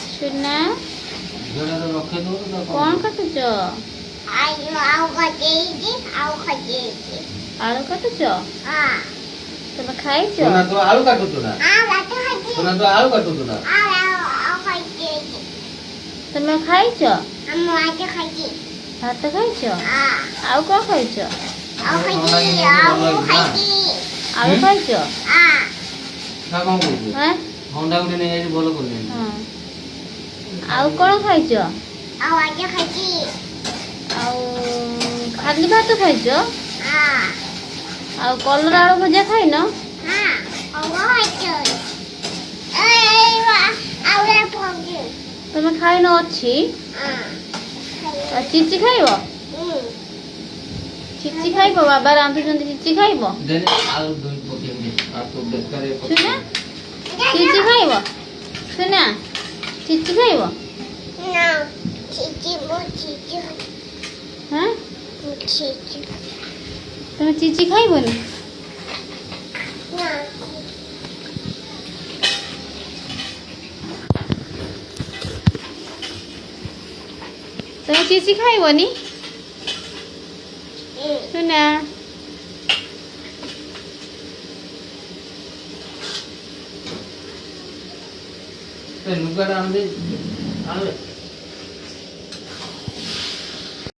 सुना कौन काटुच आलू काटुच तुम खाई आलू काटुच ना आलू काटुच ना तुम खाई भात खाई आउ कौन खाई आलू खाई हाँ हंडा गुटे नहीं भल कर आउ कौन खाई खाली भात खाई आउ कलरा आलू भजा खाई न तुम खाई न अच्छी चिची खाइब चिची खाइब बाबा रांधुचंदी चिची खाइब सुना चिची खाइब सुना चिची खाइब हाँ तुम चिची खाइबनी तुम चिची खाइबनी सुना लुगा